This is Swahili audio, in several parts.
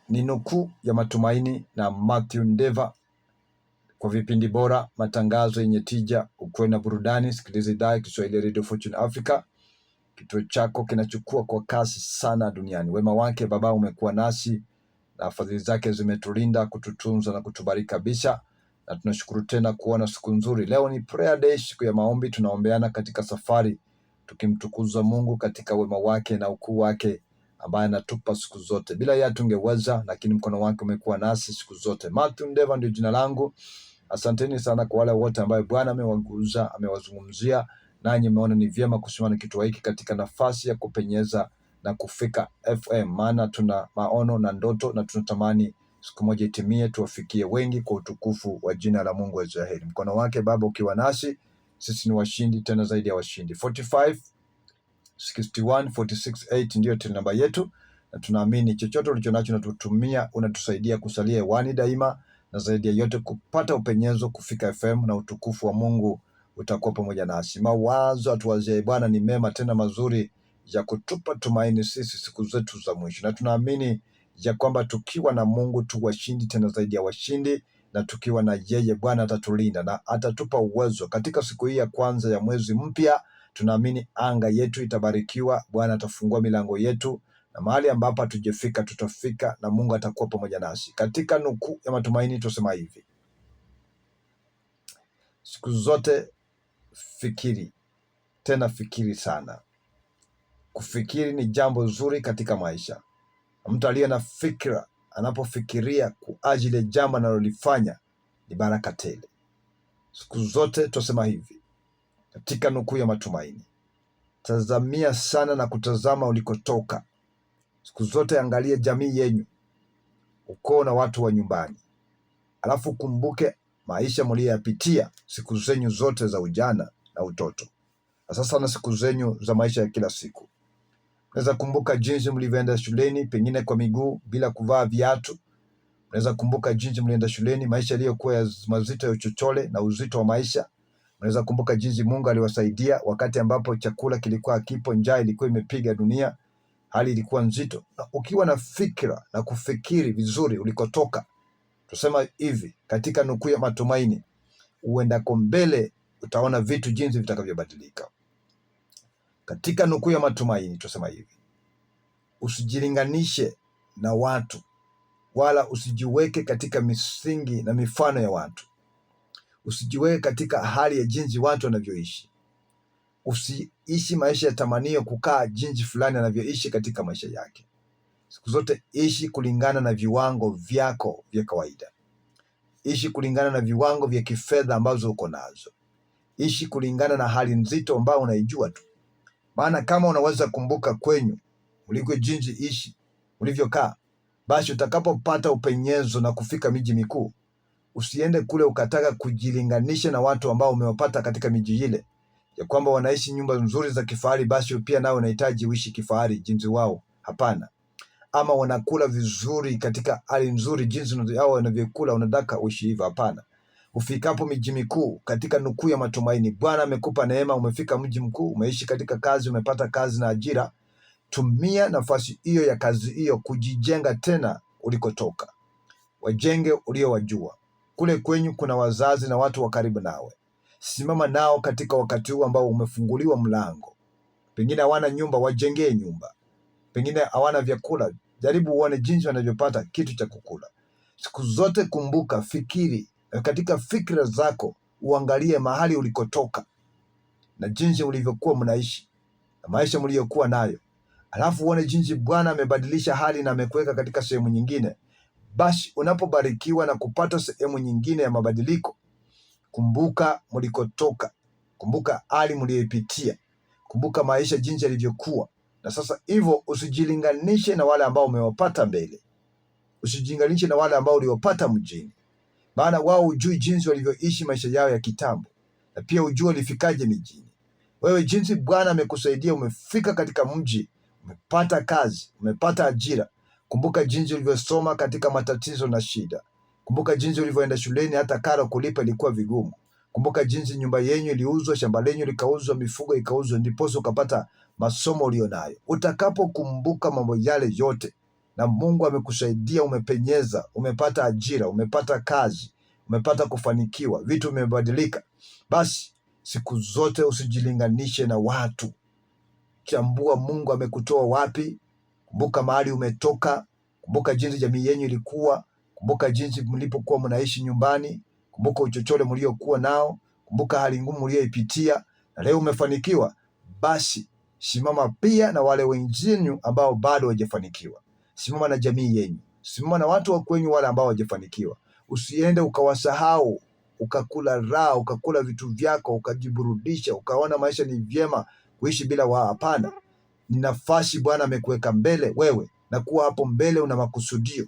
Ni nukuu ya matumaini na Mathew Ndeva. Kwa vipindi bora, matangazo yenye tija, ukweli na burudani, sikiliza idhaa ya Kiswahili Radio Fortune Africa. Kituo chako kinachukua kwa kasi sana duniani. Wema wake Baba umekuwa nasi na fadhili zake zimetulinda, kututunza na kutubariki kabisa. Na tunashukuru tena kuona siku nzuri. Leo ni prayer day, siku ya maombi. Tunaombeana katika safari, tukimtukuza Mungu katika wema wake na ukuu wake ambaye anatupa siku zote. Bila yeye tungeweza, lakini mkono wake umekuwa nasi siku zote. Mathew Ndeva ndio jina langu. Asanteni sana kwa wale wote ambao Bwana amewaguza, amewazungumzia, nanyi mmeona ni vyema kusimama kituo hiki katika nafasi ya kupenyeza na kufika FM, maana tuna maono na ndoto na tunatamani siku moja itimie, tuwafikie wengi kwa utukufu wa jina la Mungu wa Israeli. Mkono wake Baba ukiwa nasi, sisi ni washindi, tena zaidi ya washindi. 45 61 468 ndio namba yetu, na tunaamini chochote ulichonacho natutumia unatusaidia kusalia hewani daima, na zaidi ya yote kupata upenyezo kufika FM, na utukufu wa Mungu utakuwa pamoja nasi. Mawazo atuwazie Bwana ni mema tena mazuri, ya kutupa tumaini sisi siku zetu za mwisho, na tunaamini ya kwamba tukiwa na Mungu tu washindi, tena zaidi ya washindi, na tukiwa na yeye Bwana atatulinda na atatupa uwezo katika siku hii ya kwanza ya mwezi mpya. Tunaamini anga yetu itabarikiwa, Bwana atafungua milango yetu, na mahali ambapo hatujafika tutafika, na Mungu atakuwa pamoja nasi. Katika nukuu ya matumaini tusema hivi: siku zote fikiri, tena fikiri sana. Kufikiri ni jambo zuri katika maisha. Mtu aliye na fikra anapofikiria kwa ajili ya jambo analolifanya ni baraka tele. Siku zote tusema hivi katika nukuu ya matumaini: tazamia sana na kutazama ulikotoka. Siku zote angalia jamii yenyu, ukoo na watu wa nyumbani, alafu kumbuke maisha mliyoyapitia siku zenyu zote za ujana na utoto, na sasa na siku zenyu za maisha ya kila siku. Unaweza kumbuka jinsi mlivyoenda shuleni, pengine kwa miguu bila kuvaa viatu. Unaweza kumbuka jinsi mlienda shuleni, maisha yaliyokuwa ya mazito ya uchochole na uzito wa maisha. Unaweza kumbuka jinsi Mungu aliwasaidia wakati ambapo chakula kilikuwa hakipo, njaa ilikuwa imepiga dunia, hali ilikuwa nzito. Na ukiwa na fikra na kufikiri vizuri ulikotoka, tusema hivi katika nukuu ya matumaini, uendako mbele utaona vitu jinsi vitakavyobadilika. Katika nukuu ya matumaini tusema hivi: usijilinganishe na watu, wala usijiweke katika misingi na mifano ya watu. Usijiweke katika hali ya jinsi watu wanavyoishi. Usiishi maisha ya tamanio kukaa jinsi fulani anavyoishi katika maisha yake. Siku zote ishi kulingana na viwango vyako vya kawaida. Ishi kulingana na viwango vya kifedha ambazo uko nazo. Ishi kulingana na hali nzito ambayo unaijua tu. Maana kama unaweza kumbuka kwenyu uliko jinsi ishi ulivyokaa, basi utakapopata upenyezo na kufika miji mikuu, usiende kule ukataka kujilinganisha na watu ambao umewapata katika miji ile, ya kwamba wanaishi nyumba nzuri za kifahari, basi pia nawe unahitaji uishi kifahari jinsi wao. Hapana. Ama wanakula vizuri katika hali nzuri jinsi hao wanavyokula, unataka uishi hivyo. Hapana. Ufikapo miji mikuu, katika nukuu ya matumaini, Bwana amekupa neema, umefika mji mkuu, umeishi katika kazi, umepata kazi na ajira. Tumia nafasi hiyo ya kazi hiyo kujijenga tena ulikotoka. Wajenge uliowajua. Kule kwenyu kuna wazazi na watu wa karibu nawe. Simama nao katika wakati huu ambao umefunguliwa mlango. Pengine hawana nyumba, wajengee nyumba. Pengine hawana vyakula, jaribu uone jinsi wanavyopata kitu cha kukula. Siku zote kumbuka, fikiri, na katika fikra zako uangalie mahali ulikotoka na jinsi ulivyokuwa mnaishi na maisha mliyokuwa nayo. Alafu uone jinsi Bwana amebadilisha hali na amekuweka katika sehemu nyingine. Basi unapobarikiwa na kupata sehemu nyingine ya mabadiliko, kumbuka mlikotoka, kumbuka hali mliyopitia, kumbuka maisha jinsi yalivyokuwa. Na sasa hivyo usijilinganishe na wale ambao umewapata mbele. Usijilinganishe na wale ambao uliwapata mjini. Maana wao hujui jinsi walivyoishi maisha yao ya kitambo, na pia hujui walifikaje mijini. Wewe jinsi Bwana amekusaidia, umefika katika mji, umepata kazi, umepata ajira. Kumbuka jinsi ulivyosoma katika matatizo na shida. Kumbuka jinsi ulivyoenda shuleni, hata karo kulipa ilikuwa vigumu. Kumbuka jinsi nyumba yenu iliuzwa, shamba lenu likauzwa, mifugo ikauzwa, ndipo ukapata masomo ulionayo. Utakapokumbuka mambo yale yote na Mungu amekusaidia, umepenyeza, umepata ajira, umepata kazi, umepata kufanikiwa, vitu vimebadilika, basi siku zote usijilinganishe na watu. Chambua Mungu amekutoa wapi. Kumbuka mahali umetoka. Kumbuka jinsi jamii yenu ilikuwa. Kumbuka jinsi mlipokuwa mnaishi nyumbani. Kumbuka uchochole mliokuwa nao. Kumbuka hali ngumu mlioipitia, na leo umefanikiwa. Basi simama pia na wale wenzenu ambao bado hawajafanikiwa. Simama na jamii yenu. Simama na watu wa kwenyu wale ambao hawajafanikiwa. Usiende ukawasahau, ukakula raha, ukakula vitu vyako, ukajiburudisha, ukaona maisha ni vyema kuishi bila wao. Hapana. Ni nafasi Bwana amekuweka mbele wewe, na kuwa hapo mbele una makusudio.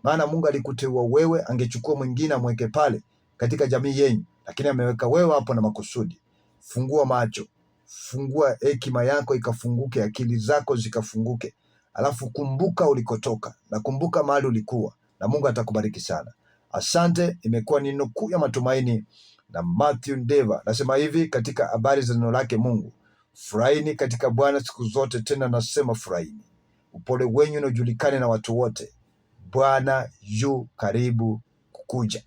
Maana Mungu alikuteua wewe, angechukua mwingine amweke pale katika jamii yenu, lakini ameweka wewe hapo na makusudi. Fungua macho, fungua hekima yako ikafunguke, akili zako zikafunguke. Alafu kumbuka ulikotoka na kumbuka mahali ulikuwa, na Mungu atakubariki sana. Asante. Imekuwa ni nukuu ya matumaini na Matthew Ndeva. Nasema hivi katika habari za neno lake Mungu: furahini katika Bwana siku zote, tena nasema furahini. Upole wenyu na ujulikane na watu wote. Bwana yu karibu kukuja,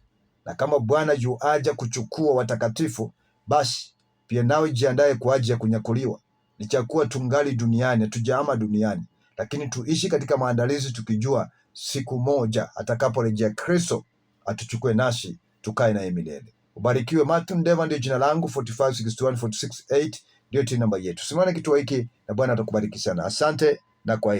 na kama Bwana yu aja kuchukua watakatifu, basi pia nawe jiandae kwa ajili ya kunyakuliwa. Lichakuwa tungali duniani, hatujaama duniani, lakini tuishi katika maandalizi, tukijua siku moja atakaporejea Kristo atuchukue nasi tukae naye milele. Ubarikiwe. Matthew Ndeva ndio jina langu. 4561468 ndio namba yetu. Simama kitu hiki na Bwana atakubariki sana. Asante na kwa